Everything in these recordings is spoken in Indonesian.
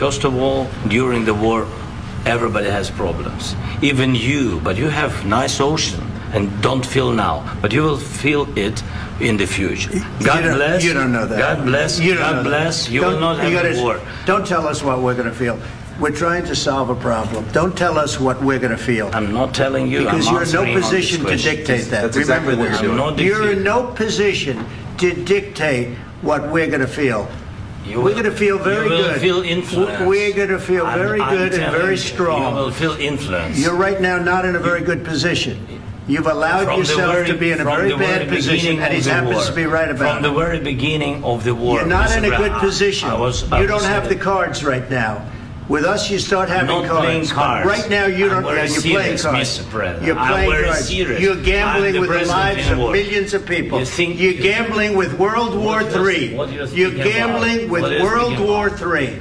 First of all, during the war, everybody has problems. Even you, but you have nice ocean and don't feel now, but you will feel it in the future. God bless. You don't know that. God bless. God bless. You will not have a war. Don't tell us what we're going to feel. We're trying to solve a problem. Don't tell us what we're going to feel. I'm not telling you. Because you're in no position to dictate that. Remember this. You're in no position to dictate what we're going to feel. We're going to feel very good. Feel influence. We're going to feel very good and very strong. You will feel influence. You're right now not in a very good position. You've allowed yourself to be in a very bad position, and he happens to be right about it. From the very beginning of the war. You're not in a good position. You don't have the cards right now. With us, you start having cards. Right now, you don't. You're playing cards. You're playing cards. You're gambling with the lives of millions of people. You're gambling with World War III. You're gambling with World War III.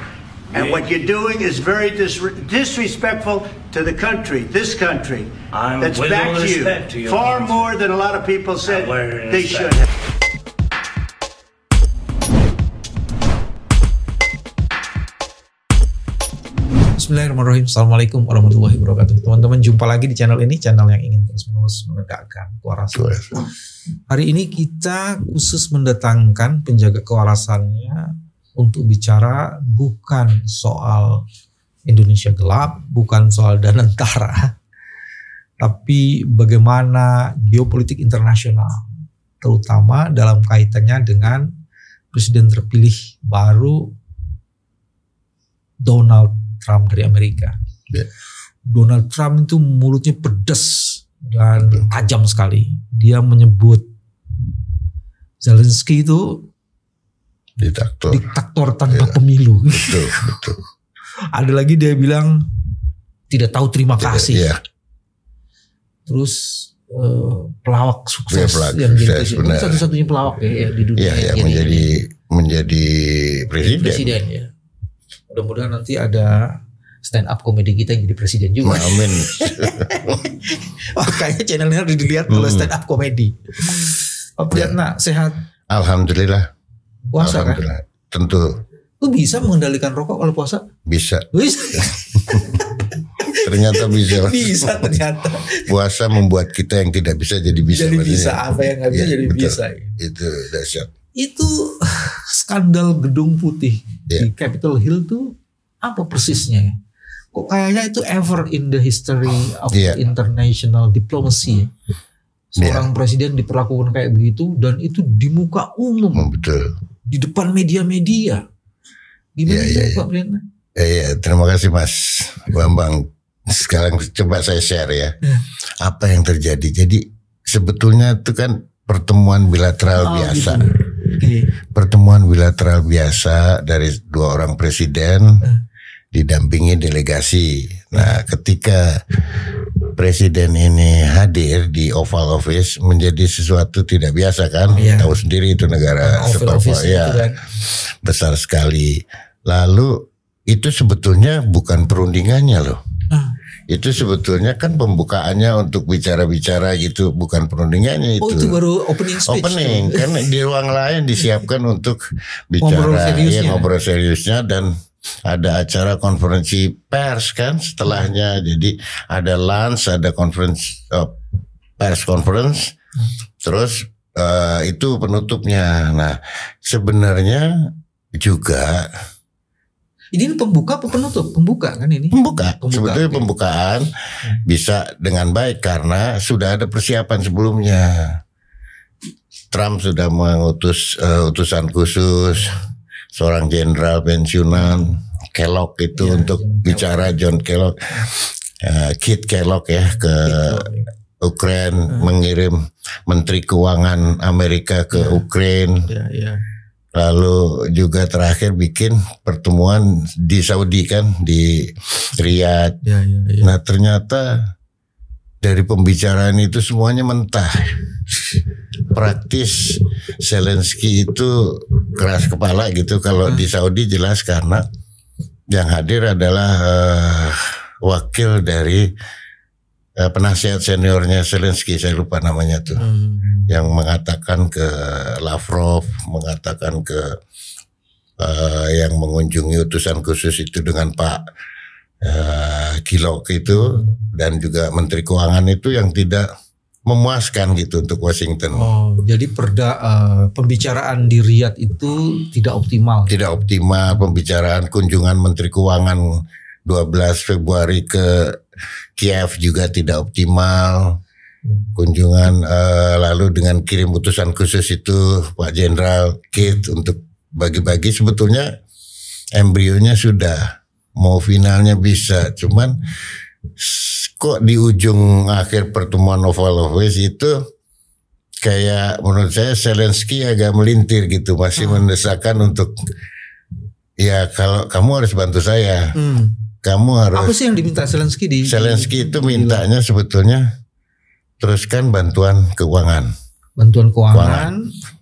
And what you're doing is very disrespectful to the country, this country, that's backed you far more than a lot of people said they should have. Bismillahirrahmanirrahim. Assalamualaikum warahmatullahi wabarakatuh. Teman-teman, jumpa lagi di channel ini, channel yang ingin terus-menerus menegakkan kewarasan. Hari ini kita khusus mendatangkan penjaga kewarasannya untuk bicara bukan soal Indonesia gelap, bukan soal Danantara, tapi bagaimana geopolitik internasional, terutama dalam kaitannya dengan presiden terpilih baru Donald Trump dari Amerika. Donald Trump itu mulutnya pedas dan tajam sekali. Dia menyebut Zelensky itu diktator tanpa pemilu. Betul. Ada lagi dia bilang tidak tahu terima kasih. Terus pelawak sukses yang jadi satu-satunya pelawak ya di dunia. Menjadi presiden. Ya. Mudah-mudahan nanti ada stand up komedi kita yang jadi presiden juga. Amin. Kayaknya channelnya harus dilihat oleh stand up komedi. Nak sehat? Alhamdulillah. Puasa kan? Tentu. Lu bisa mengendalikan rokok kalau puasa? Bisa. Ternyata bisa. Bisa ternyata. Puasa membuat kita yang tidak bisa jadi bisa. Jadi bisa, apa yang nggak bisa jadi betul. Bisa. Itu dahsyat. Itu skandal Gedung Putih di Capitol Hill tuh apa persisnya? Kok kayaknya itu ever in the history of international diplomacy. Seorang presiden diperlakukan kayak begitu dan itu di muka umum. Betul. Di depan media-media. Gimana Pak Briana? Terima kasih Mas Bambang. Sekarang coba saya share ya. Apa yang terjadi? Jadi sebetulnya itu kan pertemuan bilateral biasa. Gitu. Pertemuan bilateral biasa dari dua orang presiden didampingi delegasi. Nah, ketika presiden ini hadir di Oval Office menjadi sesuatu tidak biasa kan? Tahu sendiri itu negara seperti besar sekali. Lalu itu sebetulnya bukan perundingannya loh. Itu sebetulnya kan pembukaannya untuk bicara-bicara gitu, bukan perundingannya itu. Oh, itu baru opening speech. Opening kan di ruang lain disiapkan untuk bicara ngobrol seriusnya dan ada acara konferensi pers kan setelahnya. Jadi ada lunch, ada pers conference, terus itu penutupnya. Nah, sebenarnya juga ini pembuka apa penutup? Pembuka kan ini? Pembuka. Sebetulnya pembukaan bisa dengan baik karena sudah ada persiapan sebelumnya. Trump sudah mengutus utusan khusus seorang jenderal pensiunan Kellogg itu untuk bicara, John Kellogg, Kit Kellogg ya ke Ukraina, mengirim Menteri Keuangan Amerika ke Ukraina. Lalu juga terakhir bikin pertemuan di Saudi kan, di Riyadh. Nah ternyata dari pembicaraan itu semuanya mentah. Praktis Zelensky itu keras kepala gitu. Kalau di Saudi jelas karena yang hadir adalah wakil dari penasihat seniornya Zelensky, saya lupa namanya tuh, yang mengatakan ke Lavrov, mengatakan ke yang mengunjungi utusan khusus itu dengan Pak Kilok itu dan juga Menteri Keuangan itu yang tidak memuaskan gitu untuk Washington. Oh, jadi pembicaraan di Riyadh itu tidak optimal. Tidak optimal pembicaraan kunjungan Menteri Keuangan 12 Februari ke Kiev juga tidak optimal. Kunjungan lalu dengan kirim utusan khusus itu Pak Jenderal Keith untuk bagi-bagi, sebetulnya embrionya sudah mau finalnya bisa, cuman kok di ujung akhir pertemuan Oval Office itu kayak menurut saya Zelensky agak melintir gitu, masih mendesakan untuk ya kalau kamu harus bantu saya, kamu harus. Apa sih yang diminta Zelensky Zelensky itu mintanya sebetulnya teruskan bantuan keuangan,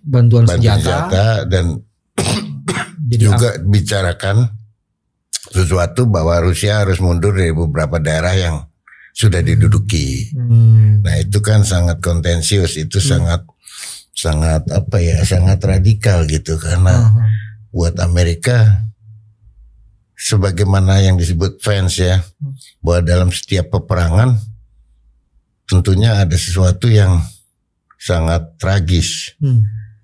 bantuan senjata dan juga bicarakan sesuatu bahwa Rusia harus mundur dari beberapa daerah yang sudah diduduki. Nah itu kan sangat kontensius, itu sangat sangat radikal gitu, karena buat Amerika sebagaimana yang disebut Vance ya, bahwa dalam setiap peperangan tentunya ada sesuatu yang sangat tragis.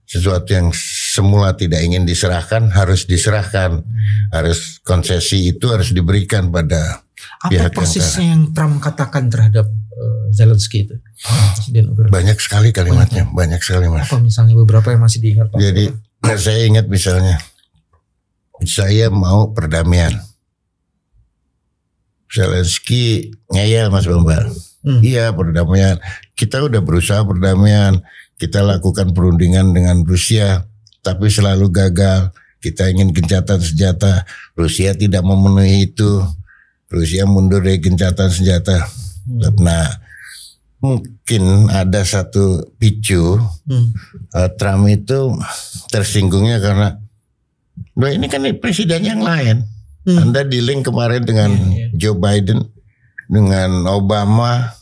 Sesuatu yang semula tidak ingin diserahkan harus diserahkan, harus konsesi itu harus diberikan pada pihak persisnya yang Trump katakan terhadap Zelensky itu? Banyak sekali kalimatnya, banyak sekali Mas. Apa misalnya beberapa yang masih diingat Pak? Jadi saya ingat misalnya, saya mau perdamaian. Zelensky ngeyel Mas Bambal. Iya perdamaian, kita udah berusaha perdamaian, kita lakukan perundingan dengan Rusia, tapi selalu gagal. Kita ingin gencatan senjata, Rusia tidak memenuhi itu. Rusia mundur dari gencatan senjata. Nah, mungkin ada satu picu Trump itu tersinggungnya karena, loh ini kan presiden yang lain. Anda dealing kemarin dengan Joe Biden, dengan Obama,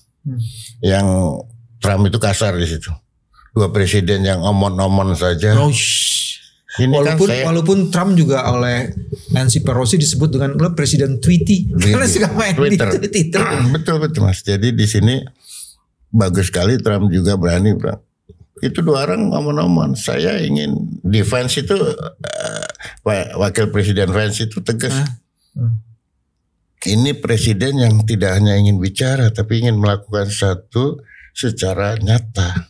yang Trump itu kasar di situ. Dua presiden yang omon-omon saja. Ini walaupun Trump juga oleh Nancy Pelosi disebut dengan presiden Tweety, karena suka main Twitter. Betul Mas. Jadi di sini bagus sekali Trump juga berani bilang, itu dua orang omon-omon. Saya ingin defense itu wakil presiden Vance itu tegas. Ini presiden yang tidak hanya ingin bicara tapi ingin melakukan satu secara nyata.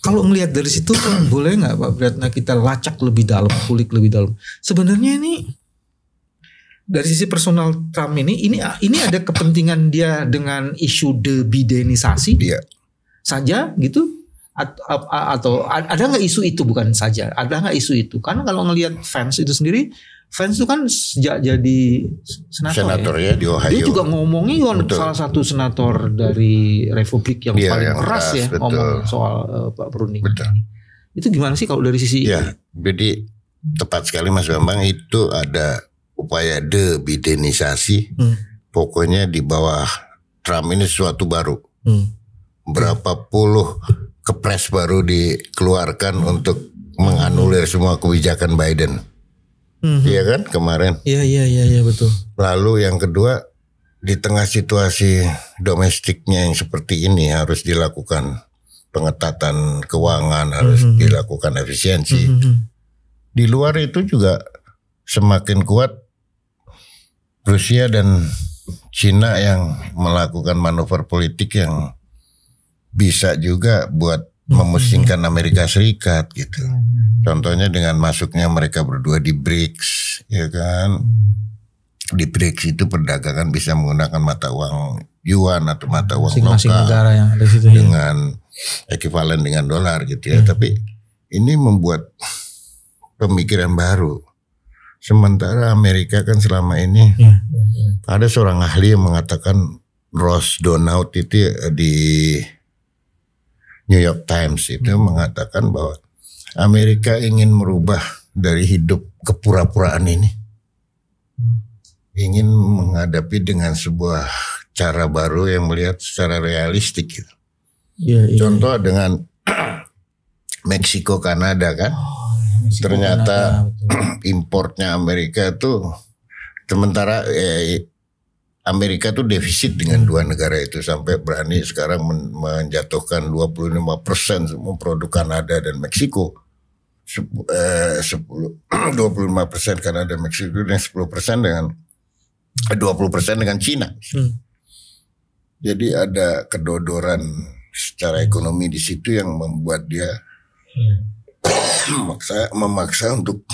Kalau melihat dari situ boleh nggak Pak Bratna kita lacak lebih dalam, kulik lebih dalam. Sebenarnya ini dari sisi personal Trump ini ada kepentingan dia dengan isu debidenisasi saja gitu, atau ada nggak isu itu? Bukan saja, ada nggak isu itu? Karena kalau ngelihat Vance itu sendiri, Vance itu kan sejak jadi senator ya di Ohio. Dia juga ngomongi salah satu senator dari Republik yang paling keras ya, ngomong soal Pak perundingan. Itu gimana sih kalau dari sisi? Ya, jadi tepat sekali Mas Bambang, itu ada upaya debidenisasi. Pokoknya di bawah Trump ini sesuatu baru. Berapa puluh kepres baru dikeluarkan untuk menganulir semua kebijakan Biden. Iya kan kemarin. Iya betul. Lalu yang kedua, di tengah situasi domestiknya yang seperti ini harus dilakukan pengetatan keuangan, harus dilakukan efisiensi. Di luar itu juga semakin kuat Rusia dan Cina yang melakukan manuver politik yang bisa juga buat memusingkan Amerika Serikat gitu. Contohnya dengan masuknya mereka berdua di BRICS, ya kan? Di BRICS itu perdagangan bisa menggunakan mata uang yuan atau mata uang lokal negara yang ada situ, dengan ekivalen dengan dolar gitu ya. Tapi ini membuat pemikiran baru. Sementara Amerika kan selama ini ada seorang ahli yang mengatakan, Ross Donaut itu di New York Times itu mengatakan bahwa Amerika ingin merubah dari hidup kepura-puraan ini, ingin menghadapi dengan sebuah cara baru yang melihat secara realistik gitu. Contoh dengan Meksiko, Kanada kan, ternyata importnya Amerika tuh sementara Amerika tuh defisit dengan dua negara itu sampai berani sekarang menjatuhkan 25% memproduk Kanada dan Meksiko. 25% Kanada dan Meksiko dan 10% dengan 20% dengan Cina. Jadi ada kedodoran secara ekonomi di situ yang membuat dia memaksa untuk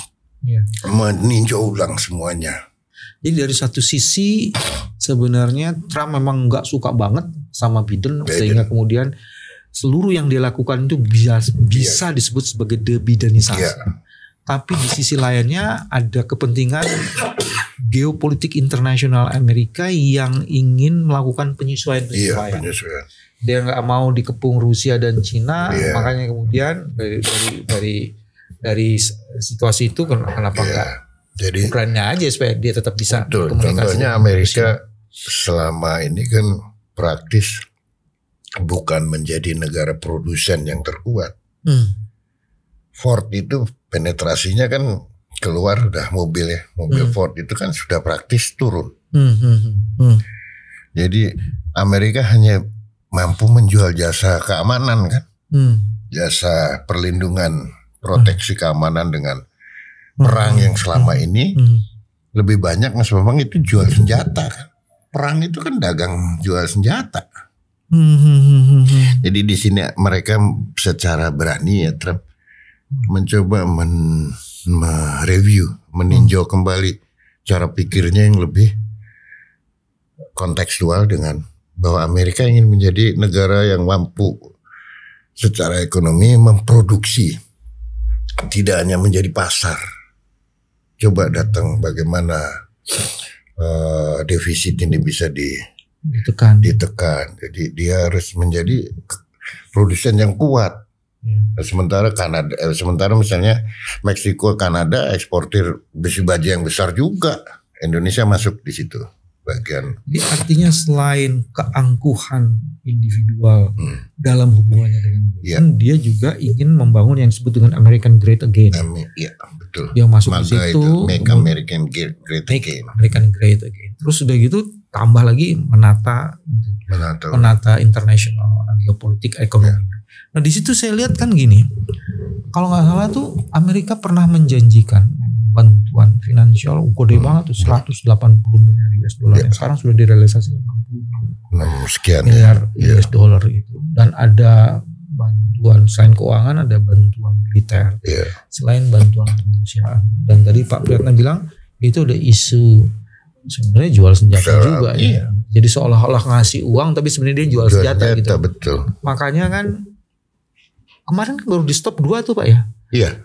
meninjau ulang semuanya. Jadi dari satu sisi sebenarnya Trump memang nggak suka banget sama Biden, sehingga kemudian seluruh yang dia lakukan itu bisa disebut sebagai debidenisasi. Tapi di sisi lainnya ada kepentingan geopolitik internasional Amerika yang ingin melakukan penyesuaian. Dia nggak mau dikepung Rusia dan Cina, makanya kemudian dari situasi itu kenapa nggak jadi Ukraina aja supaya dia tetap bisa komunikasi. Contohnya Amerika selama ini kan praktis bukan menjadi negara produsen yang terkuat. Ford itu penetrasinya kan keluar udah mobil ya. Mobil Ford itu kan sudah praktis turun. Jadi Amerika hanya mampu menjual jasa keamanan kan. Jasa perlindungan, proteksi keamanan dengan perang yang selama ini lebih banyak memang itu jual senjata kan. Perang itu kan dagang jual senjata. Jadi di sini mereka secara berani ya Trump mencoba mereview, meninjau kembali cara pikirnya yang lebih kontekstual dengan bahwa Amerika ingin menjadi negara yang mampu secara ekonomi memproduksi, tidak hanya menjadi pasar. Coba datang bagaimana defisit ini bisa ditekan. Jadi dia harus menjadi produsen yang kuat. Sementara sementara misalnya Meksiko, Kanada eksportir besi baja yang besar juga. Indonesia masuk di situ bagian. Jadi artinya selain keangkuhan individual dalam hubungannya dengan dia juga ingin membangun yang disebut dengan American Great Again. Iya, betul. Yang masuk di situ Make American Great Again. American Great Again. Terus sudah gitu tambah lagi menata internasional geopolitik ekonomi. Nah di situ saya lihat kan gini, kalau nggak salah tuh Amerika pernah menjanjikan bantuan finansial gede banget tuh 180 miliar US dollar yang sekarang sudah direalisasikan 66 sekian miliar US dollar itu. Dan ada bantuan selain keuangan, ada bantuan militer, selain bantuan kemanusiaan. Dan tadi Pak Priyatna bilang itu ada isu sebenarnya jual senjata juga ya. Jadi seolah-olah ngasih uang tapi sebenarnya dia jual senjata gitu. Betul. Makanya kan kemarin baru di stop 2 tuh Pak ya. Iya.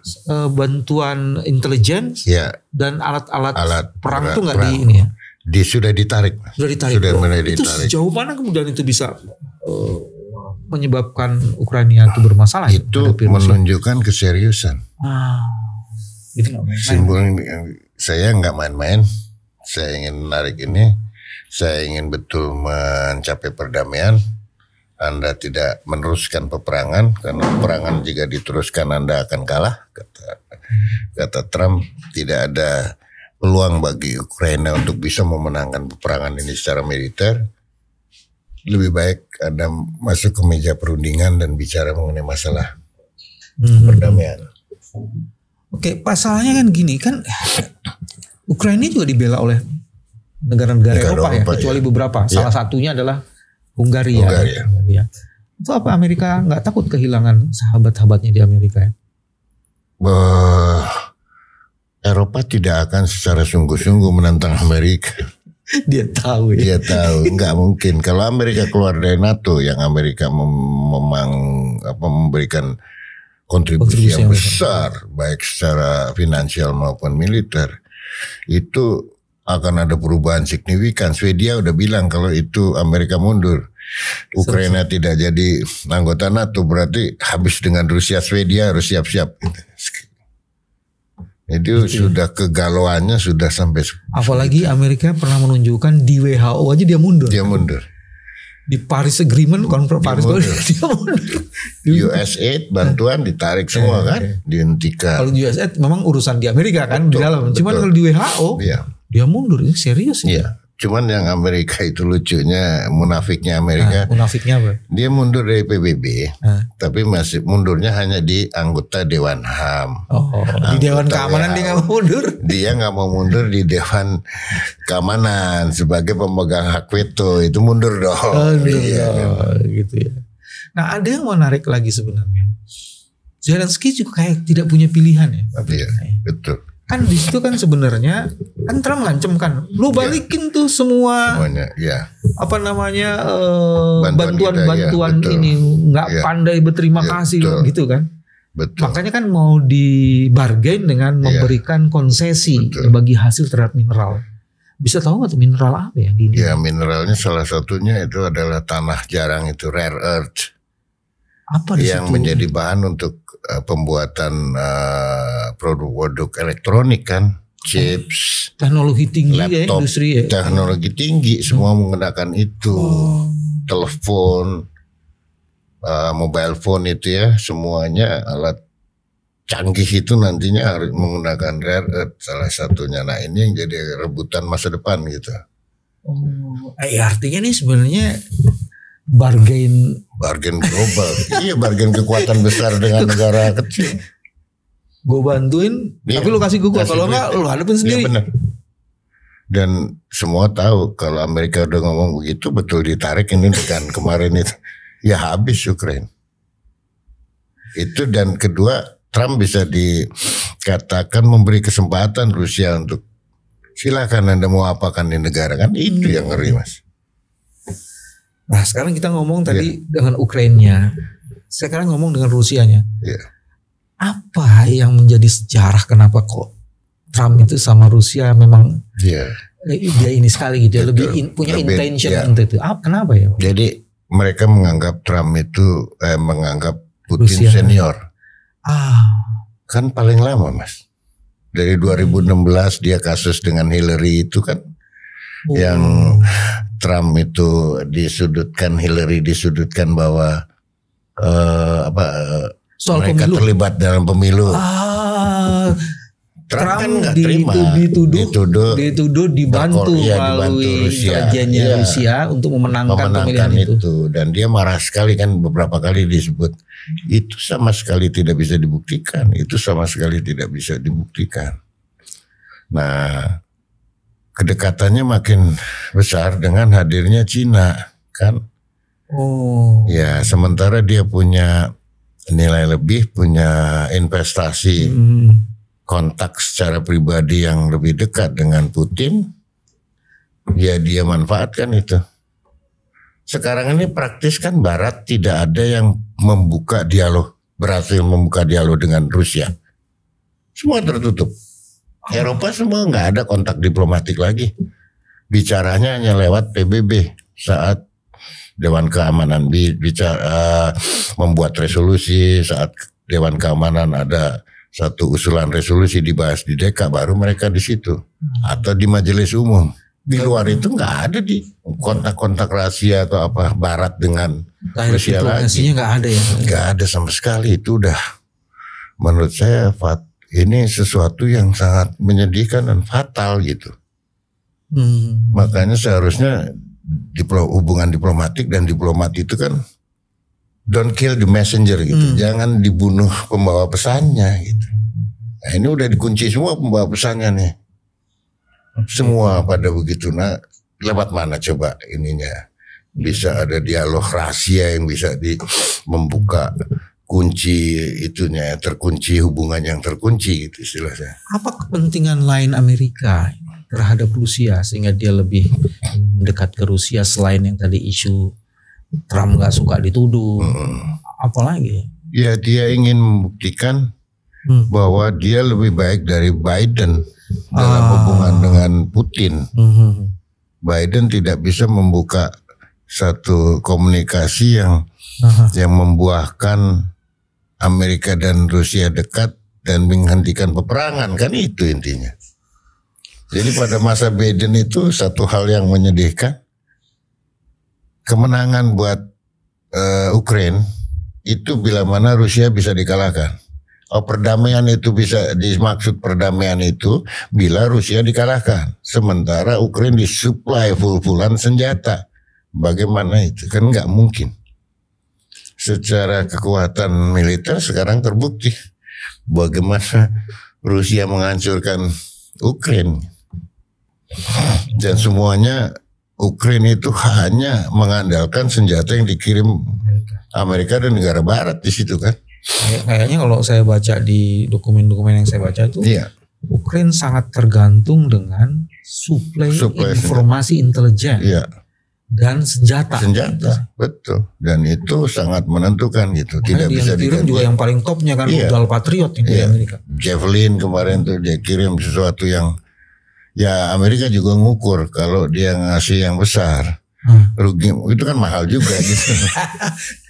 Bantuan intelijen dan alat perang tuh nggak di ini ya. Sudah ditarik. Sudah mulai ditarik. Itu sejauh mana kemudian itu bisa menyebabkan Ukraina itu bermasalah? Itu menunjukkan keseriusan. Itu nggak main-main. Simbol saya nggak main-main. Saya ingin menarik ini. Saya ingin betul mencapai perdamaian. Anda tidak meneruskan peperangan karena peperangan jika diteruskan Anda akan kalah, kata Trump. Tidak ada peluang bagi Ukraina untuk bisa memenangkan peperangan ini secara militer. Lebih baik Anda masuk ke meja perundingan dan bicara mengenai masalah perdamaian. Oke, pasalnya kan gini kan, Ukraina juga dibela oleh negara-negara Eropa ya, kecuali beberapa. Salah satunya adalah Hungaria. Itu apa Amerika nggak takut kehilangan sahabat-sahabatnya di Amerika ya? Eropa tidak akan secara sungguh-sungguh menantang Amerika. Dia tahu ya. Dia tahu nggak mungkin. Kalau Amerika keluar dari NATO, yang Amerika memberikan kontribusi yang besar, baik secara finansial maupun militer, itu akan ada perubahan signifikan. Swedia udah bilang kalau itu Amerika mundur, Ukraina tidak jadi anggota NATO, berarti habis dengan Rusia. Swedia harus siap-siap. Itu sudah kegalauannya sudah sampai. Apalagi Amerika pernah menunjukkan di WHO aja dia mundur. Dia mundur. Di Paris Agreement, Paris dia mundur. USAID bantuan ditarik semua kan, dihentikan. Kalau USAID memang urusan di Amerika kan, betul, di dalam. Cuman kalau di WHO dia mundur, ini serius ya. Iya. Cuman yang Amerika itu lucunya, munafiknya Amerika. Munafiknya apa? Dia mundur dari PBB, tapi masih mundurnya hanya di anggota Dewan HAM. Di Dewan Keamanan dia nggak mau mundur. Dia nggak mau mundur di Dewan Keamanan sebagai pemegang hak veto, itu mundur dong. Gitu ya. Nah, ada yang menarik lagi sebenarnya. Zelensky juga kayak tidak punya pilihan ya. Iya, betul. Kan di situ kan sebenarnya kan Trump ngancem kan, lu balikin tuh semuanya, apa namanya bantuan ini nggak pandai berterima kasih gitu kan. Betul. Makanya kan mau dibargain dengan memberikan konsesi bagi hasil terhadap mineral. Bisa tahu nggak tuh mineral apa yang di India? Ya, mineralnya salah satunya itu adalah tanah jarang, itu rare earth. Apa yang menjadi bahan untuk pembuatan produk-produk elektronik kan, chips, teknologi tinggi, laptop, industri ya. Teknologi tinggi semua menggunakan itu. Telepon, mobile phone itu ya, semuanya alat canggih itu nantinya harus menggunakan rare earth salah satunya. Nah, ini yang jadi rebutan masa depan gitu. Artinya nih sebenarnya bargain global. Iya, bargain kekuatan besar dengan negara kecil. Gue bantuin, tapi lu kasih gue, kalau enggak lu hadapin sendiri. Iya, benar. Dan semua tahu kalau Amerika udah ngomong begitu, betul ditarik ini kan kemarin itu. Ya habis Ukraine. Itu, dan kedua, Trump bisa dikatakan memberi kesempatan Rusia untuk silakan Anda mau apakan di negara kan, itu yang ngeri, Mas. Nah, sekarang kita ngomong tadi dengan Ukraina, sekarang ngomong dengan Rusianya. Apa yang menjadi sejarah kenapa kok Trump itu sama Rusia memang dia ini sekali gitu, lebih punya intention itu. Kenapa ya? Jadi mereka menganggap Trump itu menganggap Putin Rusia senior. Kan paling lama, Mas. Dari 2016 dia kasus dengan Hillary itu kan. Yang Trump itu Hillary disudutkan bahwa mereka pemilu. Terlibat dalam pemilu. Trump kan nggak terima, dituduh dibantu melalui kerjanya Rusia untuk memenangkan pemilihan itu. Dan dia marah sekali kan, beberapa kali disebut itu sama sekali tidak bisa dibuktikan, Nah, kedekatannya makin besar dengan hadirnya Cina kan. Ya, sementara dia punya nilai lebih, punya investasi, kontak secara pribadi yang lebih dekat dengan Putin, ya dia manfaatkan itu. Sekarang ini praktis kan Barat tidak ada yang berhasil membuka dialog dengan Rusia. Semua tertutup. Eropa semua nggak ada kontak diplomatik lagi. Bicaranya hanya lewat PBB saat Dewan Keamanan membuat resolusi, saat Dewan Keamanan ada satu usulan resolusi dibahas di DK, baru mereka di situ atau di Majelis Umum. Di luar itu nggak ada di kontak-kontak rahasia atau apa Barat dengan Rusia lagi. Nggak ada ya? Nggak ada sama sekali. Itu udah menurut saya ini sesuatu yang sangat menyedihkan dan fatal gitu. Makanya seharusnya hubungan diplomatik dan diplomat itu kan don't kill the messenger gitu. Jangan dibunuh pembawa pesannya gitu. Nah, ini udah dikunci semua pembawa pesannya nih. Semua pada begitu. Nah, lewat mana coba ininya bisa ada dialog rahasia yang bisa membuka kunci itunya, terkunci hubungan yang terkunci gitu istilahnya. Apa kepentingan lain Amerika terhadap Rusia sehingga dia lebih mendekat ke Rusia selain yang tadi isu Trump nggak suka dituduh, apalagi? Ya, dia ingin membuktikan bahwa dia lebih baik dari Biden dalam hubungan dengan Putin. Biden tidak bisa membuka satu komunikasi yang membuahkan Amerika dan Rusia dekat dan menghentikan peperangan, kan itu intinya. Jadi pada masa Biden itu satu hal yang menyedihkan. kemenangan buat Ukraina itu bila mana Rusia bisa dikalahkan. Perdamaian itu bisa dimaksud perdamaian itu bila Rusia dikalahkan. Sementara Ukraina disuplai full-fullan senjata. Bagaimana itu? Kan nggak mungkin. Secara kekuatan militer sekarang terbukti bagaimana Rusia menghancurkan Ukraina. Dan semuanya Ukraina itu hanya mengandalkan senjata yang dikirim Amerika dan negara Barat di situ kan. Kayaknya kalau saya baca di dokumen-dokumen yang saya baca itu, Ukraina sangat tergantung dengan suplai informasi intelijen dan senjata. Betul. Dan itu sangat menentukan gitu. Tidak bisa dikirim juga yang paling topnya kan, rudal Patriot yang dari Amerika. Javelin kemarin tuh dia kirim sesuatu yang ya Amerika juga ngukur kalau dia ngasih yang besar. Rugi itu kan mahal juga gitu.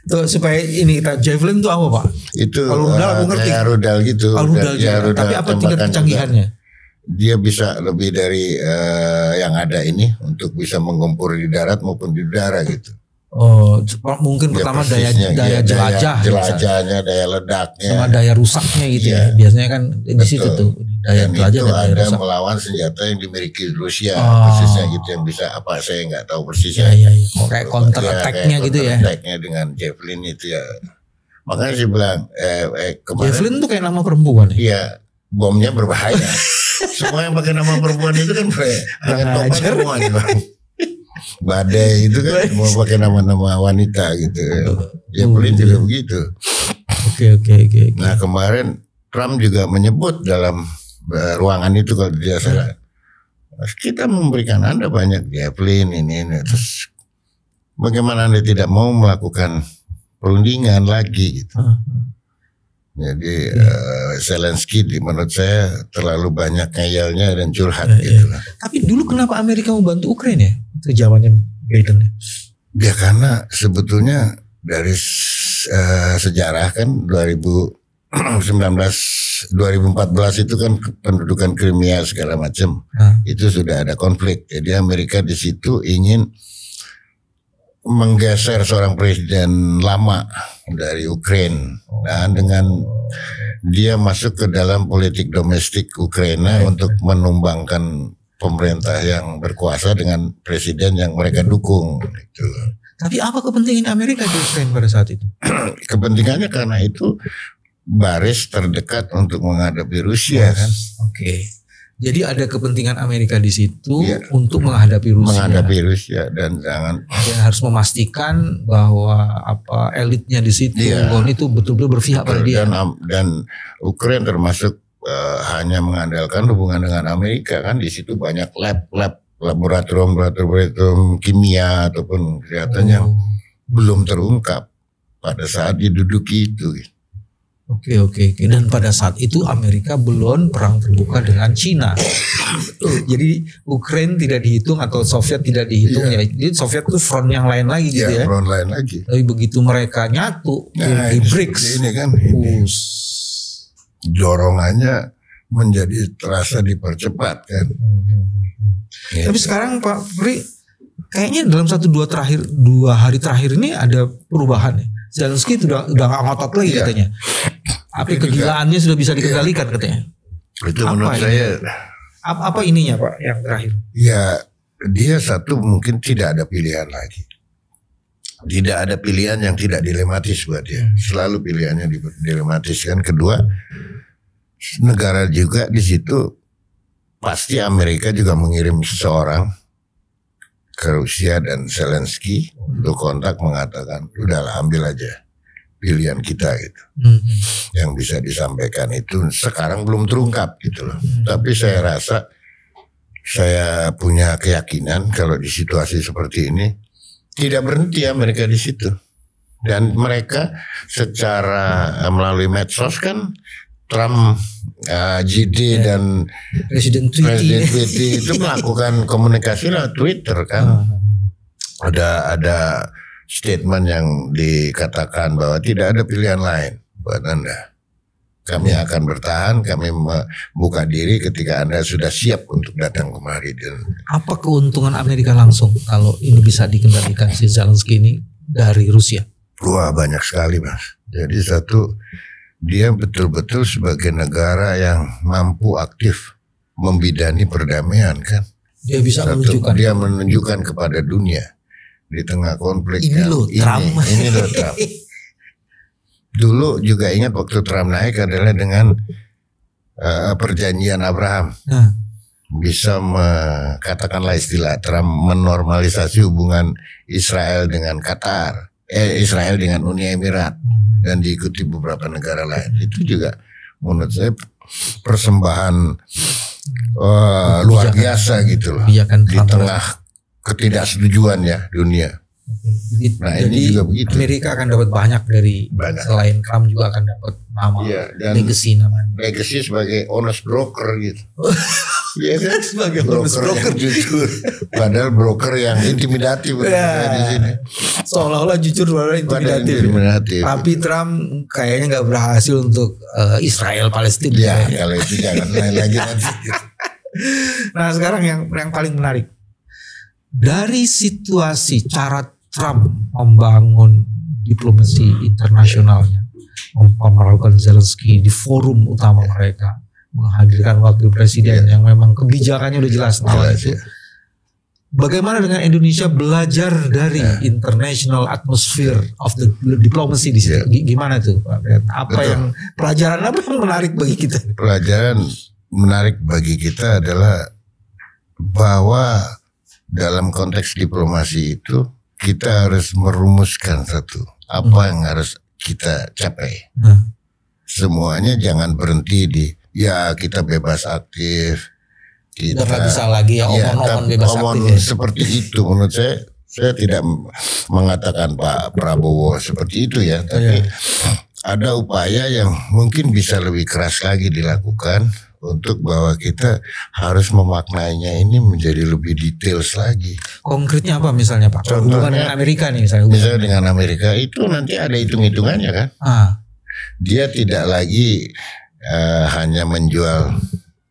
Tuh supaya ini Javelin itu apa Pak? Itu kalau rudal aku ngerti. Kayak rudal gitu. Rudal tapi apa tingkat kecanggihannya? Dia bisa lebih dari yang ada ini untuk bisa menggempur di darat maupun di udara gitu. Oh, mungkin pertama daya jelajahnya, daya ledaknya, sama daya rusaknya gitu ya. Biasanya kan di situ tuh daya jelajah dan daya rusak. Melawan senjata yang dimiliki Rusia persisnya gitu, yang bisa apa saya nggak tahu persisnya. Kayak counter attack-nya gitu ya. Attack-nya dengan Javelin itu ya. Makanya saya bilang kemarin, Javelin tuh kayak nama perempuan ya. Iya, bomnya berbahaya. Semua yang pakai nama perempuan itu kan dengan topan semuanya. Badai itu kan mau pakai nama-nama wanita gitu. Javelin juga begitu. Oke. Nah kemarin Trump juga menyebut dalam ruangan itu kalau dia salah, kita memberikan Anda banyak Javelin ini. Terus bagaimana Anda tidak mau melakukan perundingan lagi gitu. Jadi Zelensky menurut saya terlalu banyak ngeyelnya dan curhat gitu. Tapi dulu kenapa Amerika membantu Ukraina ya? Itu jawabannya Biden. Ya karena sebetulnya dari sejarah kan 2014 itu kan pendudukan Crimea segala macam. Itu sudah ada konflik. Jadi Amerika di situ ingin menggeser seorang presiden lama dari Ukraina, dan dengan dia masuk ke dalam politik domestik Ukraina untuk menumbangkan pemerintah yang berkuasa dengan presiden yang mereka dukung. Gitu. Tapi apa kepentingan Amerika di Ukraina pada saat itu? Kepentingannya karena itu baris terdekat untuk menghadapi Rusia kan. Oke. Jadi ada kepentingan Amerika di situ untuk menghadapi Rusia. Dan dia harus memastikan bahwa elitnya di situ itu betul-betul berpihak pada dia. Dan Ukraina termasuk hanya mengandalkan hubungan dengan Amerika kan, di situ banyak laboratorium kimia ataupun kesehatan yang belum terungkap pada saat diduduki itu. Oke. Dan pada saat itu Amerika belum perang terbuka dengan Cina. Jadi Ukraina tidak dihitung atau Soviet tidak dihitung ya. Jadi Soviet itu front yang lain lagi gitu ya. Front lain lagi. Tapi begitu mereka nyatu di BRICS, ini kan dorongannya menjadi terasa dipercepat kan. Tapi sekarang Pak Pri kayaknya dalam 1-2 hari terakhir ini ada perubahan ya. Zelensky udah gak ngotot lagi katanya. Apa kegilaannya sudah bisa dikendalikan katanya. Itu menurut saya. Apa ininya Pak yang terakhir? Ya dia satu mungkin tidak ada pilihan lagi. Tidak ada pilihan yang tidak dilematis buat dia. Selalu pilihannya dilematis kan. Kedua, negara juga di situ pasti Amerika juga mengirim seseorang ke Rusia dan Zelensky untuk kontak mengatakan udahlah ambil aja pilihan kita gitu. Yang bisa disampaikan itu sekarang belum terungkap gitu loh. Tapi saya rasa saya punya keyakinan kalau di situasi seperti ini tidak berhenti Amerika di situ. Dan mereka secara melalui medsos kan Trump, GD dan Presiden Tweety itu melakukan komunikasi lewat Twitter kan. Ada statement yang dikatakan bahwa tidak ada pilihan lain buat Anda. Kami akan bertahan, kami membuka diri ketika Anda sudah siap untuk datang kemari. Apa keuntungan Amerika langsung kalau ini bisa dikendalikan si Zelensky ini dari Rusia? Wah, banyak sekali, Mas. Jadi satu, dia betul-betul sebagai negara yang mampu aktif membidani perdamaian kan. Dia bisa menunjukkan kepada dunia di tengah konflik ini loh Trump. Dulu juga ingat waktu Trump naik adalah dengan perjanjian Abraham. Bisa katakanlah istilah Trump menormalisasi hubungan Israel dengan Qatar, Israel dengan Uni Emirat, dan diikuti beberapa negara lain. Itu juga menurut saya persembahan luar biasa gitu loh di tengah ketidaksetujuan ya dunia. Nah, ini juga begitu. Amerika akan dapat banyak dari selain Trump juga akan dapat nama legacy namanya. Legacy sebagai honest broker gitu. Iya kan? Sebagai broker jujur. Padahal broker yang intimidatif di sini. Seolah-olah jujur padahal intimidatif. Tapi Trump kayaknya nggak berhasil untuk Israel Palestina. Ya, kalau itu jangan lain lagi nanti. Nah, sekarang yang paling menarik dari situasi cara Trump membangun diplomasi internasionalnya, melakukan Zelensky di forum utama mereka, menghadirkan wakil presiden yang memang kebijakannya udah jelas itu. Bagaimana dengan Indonesia belajar dari international atmosphere of the diplomacy di sini? Gimana tuh Pak? Pelajaran apa yang menarik bagi kita? Pelajaran menarik bagi kita adalah bahwa dalam konteks diplomasi itu kita harus merumuskan apa yang harus kita capai. Semuanya jangan berhenti di kita bebas aktif. Kita nggak bisa lagi omong-omong bebas aktif. Seperti itu menurut saya tidak mengatakan Pak Prabowo seperti itu ya, tapi ada upaya yang mungkin bisa lebih keras lagi dilakukan untuk bahwa kita harus memaknainya ini menjadi lebih detail lagi. Konkretnya apa misalnya Pak? Contohnya dengan Amerika nih misalnya dengan Amerika itu nanti ada hitung-hitungannya kan. Dia tidak lagi hanya menjual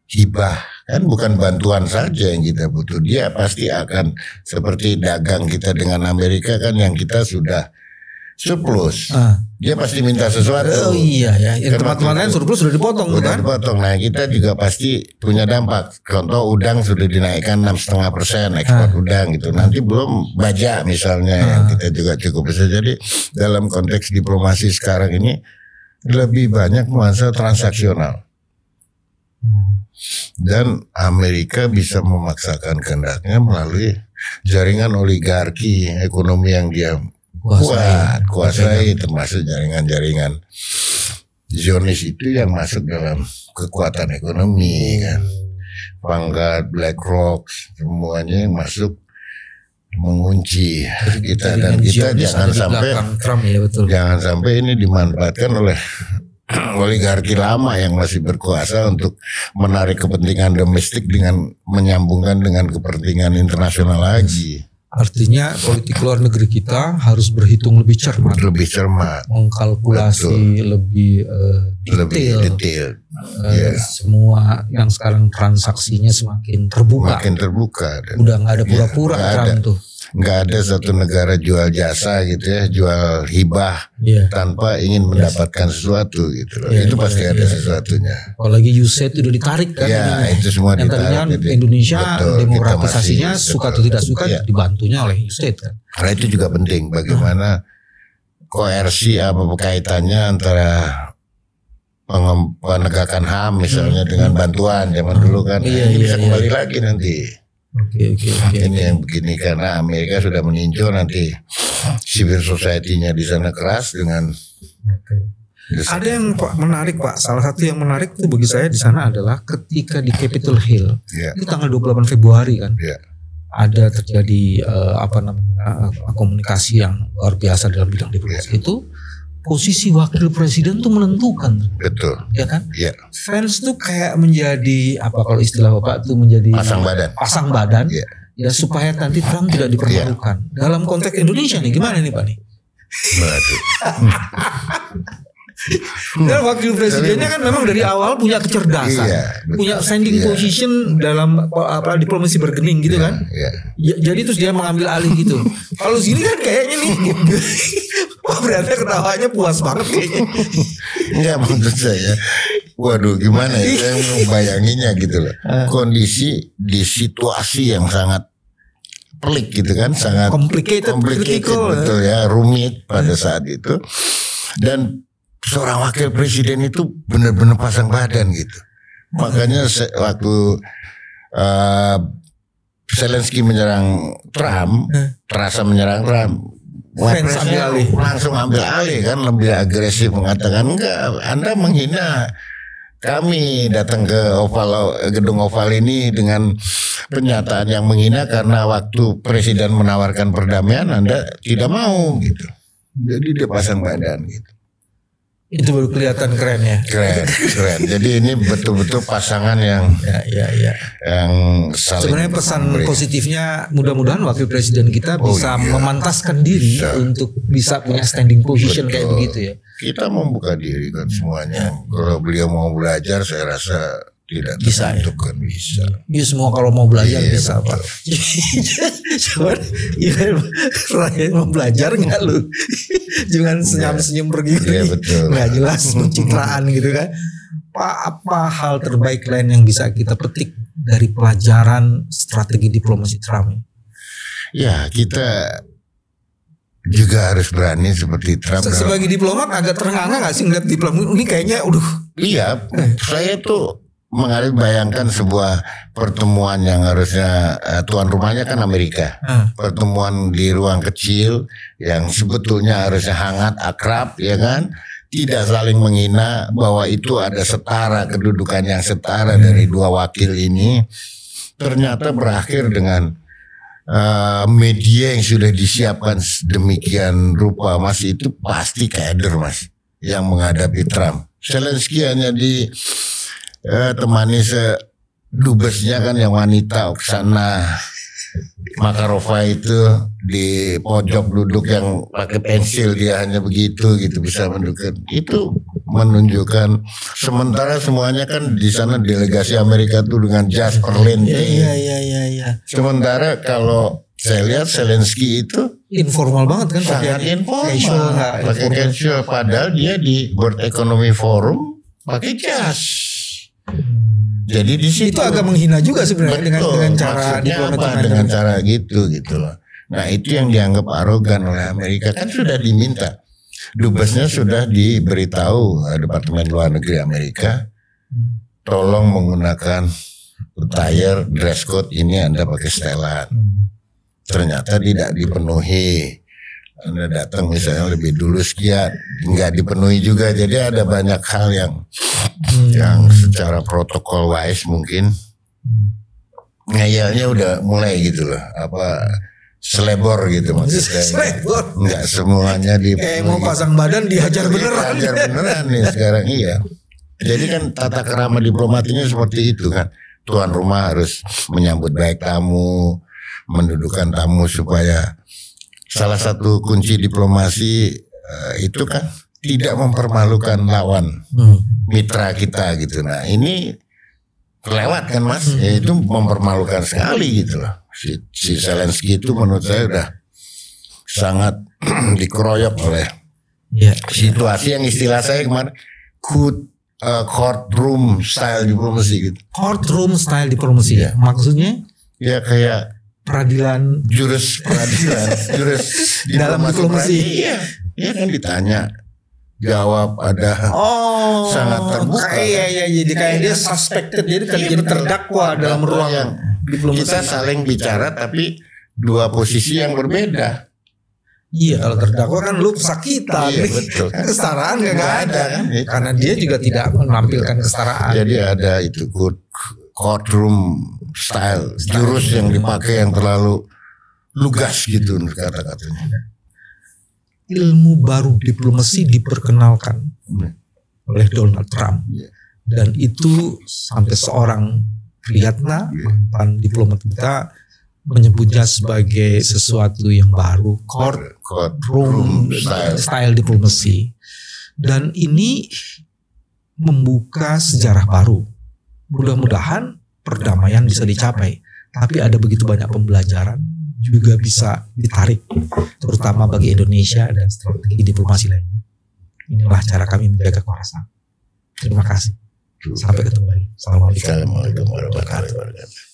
hibah kan, bukan bantuan saja yang kita butuh. Dia pasti akan seperti dagang kita dengan Amerika kan, yang kita sudah surplus. Dia pasti minta sesuatu. Oh iya ya. Yang tempat-tempat lain surplus sudah dipotong kan? Dipotong. Nah, kita juga pasti punya dampak. Contoh udang sudah dinaikkan 6,5% ekspor udang gitu. Nanti belum baja misalnya yang kita juga cukup besar. Jadi dalam konteks diplomasi sekarang ini lebih banyak nuansa transaksional. Dan Amerika bisa memaksakan kehendaknya melalui jaringan oligarki ekonomi yang dia kuasai, termasuk jaringan-jaringan Zionis itu yang masuk dalam kekuatan ekonomi kan. Vanguard, BlackRock, semuanya yang masuk mengunci kita, dan kita jangan sampai Trump, ya, betul. Jangan sampai ini dimanfaatkan oleh oligarki lama yang masih berkuasa untuk menarik kepentingan domestik dengan menyambungkan dengan kepentingan internasional lagi. Artinya politik luar negeri kita harus berhitung lebih cermat, mengkalkulasi lebih detail. Semua yang sekarang transaksinya semakin terbuka. Udah nggak ada pura-pura Trump tuh. Nggak ada satu negara jual jasa gitu ya, jual hibah tanpa ingin mendapatkan sesuatu gitu loh. Itu pasti ada sesuatunya. Apalagi USAID udah ditarik kan. Itu semua yang tadinya Indonesia demokratisasinya suka atau tidak suka dibantunya oleh USAID kan. Karena itu juga penting bagaimana koersi apa kaitannya antara penegakan HAM misalnya dengan bantuan zaman dulu kan. Ini bisa kembali lagi nanti. Ini yang begini karena Amerika sudah meninjau nanti civil society-nya di sana keras dengan. Ada yang menarik Pak, salah satu yang menarik itu bagi saya di sana adalah ketika di Capitol Hill itu tanggal 28 Februari kan, ada terjadi komunikasi yang luar biasa dalam bidang diplomasi itu. Posisi wakil presiden tuh menentukan. Betul. Ya kan? Fans tuh kayak menjadi kalau istilah Bapak tuh menjadi pasang badan. Ya supaya nanti Trump tidak dipermalukan. Dalam konteks Indonesia nih gimana nih Pak nih? Dan wakil presidennya kan memang dari awal punya kecerdasan, punya standing position dalam diplomasi bergening gitu kan. Jadi terus dia mengambil alih gitu. Kalau sini kan kayaknya nih, berarti ketawanya puas banget kayaknya. Enggak, menurut saya, waduh gimana ya, saya membayanginya gitu loh. Kondisi di situasi yang sangat pelik gitu kan, sangat complicated betul ya, rumit pada saat itu. Dan seorang wakil presiden itu benar-benar pasang badan gitu. Makanya waktu Zelensky menyerang Trump, terasa menyerang Trump, langsung ambil alih kan, lebih agresif mengatakan enggak, Anda menghina kami, datang ke gedung Oval ini dengan pernyataan yang menghina karena waktu presiden menawarkan perdamaian Anda tidak mau gitu. Jadi dia pasang badan gitu. Itu baru kelihatan keren ya. Keren. Jadi ini betul-betul pasangan yang yang saling. Sebenarnya pesan positifnya, mudah-mudahan wakil presiden kita bisa memantaskan diri untuk bisa punya standing position kayak begitu ya. Kita membuka diri kan semuanya. Kalau beliau mau belajar, saya rasa tidak bisa tentukan bisa. Ya semua kalau mau belajar bisa Pak. Cuman rakyat mau belajar nggak lu? Jangan senyum-senyum pergi. Nggak jelas pencitraan gitu kan. Apa hal terbaik lain yang bisa kita petik dari pelajaran strategi diplomasi Trump? Ya kita juga harus berani seperti Trump. Sebagai diplomat agak terengah-engah nggak sih ngeliat diplomat ini kayaknya Iya, saya tuh bayangkan sebuah pertemuan yang harusnya tuan rumahnya kan Amerika. Pertemuan di ruang kecil yang sebetulnya harusnya hangat, akrab ya kan. Tidak saling menghina, bahwa itu ada setara, kedudukan yang setara dari dua wakil ini. Ternyata berakhir dengan media yang sudah disiapkan demikian rupa, Mas, itu pasti kader Mas yang menghadapi Trump. Zelensky hanya temani dubesnya kan yang wanita, Oksana Makarova itu di pojok duduk yang pakai pensil, dia hanya begitu gitu bisa menunjukkan itu, menunjukkan sementara semuanya kan di sana delegasi Amerika tuh dengan jas perlente. Iya. Sementara kalau saya lihat Zelensky itu informal banget kan, sangat informal, pakai casual, padahal dia di World Economic Forum pakai jas. Jadi di situ itu agak menghina juga sebenarnya dengan cara diplomatik, dengan cara gitu loh. Nah itu yang dianggap arogan oleh Amerika, kan sudah diminta, dubesnya sudah diberitahu Departemen Luar Negeri Amerika, tolong menggunakan attire dress code ini Anda pakai setelan. Ternyata tidak dipenuhi. Anda datang misalnya lebih dulu sekian, nggak dipenuhi juga. Jadi ada banyak hal yang secara protokol wise mungkin ngayalnya udah mulai gitu loh, selebor gitu maksudnya. Nggak semuanya mau pasang badan dihajar beneran. Dihajar beneran nih sekarang, iya. Jadi kan tata kerama diplomatinya seperti itu kan. Tuan rumah harus menyambut baik tamu, mendudukkan tamu supaya salah satu kunci diplomasi itu kan tidak mempermalukan lawan mitra kita gitu. Nah ini kelewat kan Mas, itu mempermalukan sekali gitu loh. Si Zelensky itu menurut saya udah sangat dikeroyok oleh situasi yang istilah saya kemarin courtroom style diplomasi gitu. Courtroom style diplomasi ya, maksudnya? Ya kayak peradilan, jurus dalam diplomasi. Iya kan ditanya, jawab, ada sangat terbuka. Iya, jadi kayak dia suspected, jadi terdakwa dalam ruang diplomasi. Kita saling bicara tapi dua posisi yang berbeda. Iya, kalau terdakwa kan lu sakitan. Iya, betul. Kesetaraan nggak ada kan? Karena dia juga tidak menampilkan kesetaraan. Jadi ada itu courtroom style, jurus yang dipakai yang terlalu lugas gitu kata-katanya. Ilmu baru diplomasi diperkenalkan oleh Donald Trump, dan itu sampai seorang Priyatna, mantan diplomat kita, menyebutnya sebagai sesuatu yang baru, courtroom style diplomasi. Dan ini membuka sejarah baru. Mudah-mudahan perdamaian bisa dicapai. Tapi ada begitu banyak pembelajaran juga bisa ditarik, terutama bagi Indonesia dan strategi diplomasi lainnya. Inilah cara kami menjaga kewarasan. Terima kasih. Sampai ketemu lagi. Assalamualaikum warahmatullahi wabarakatuh.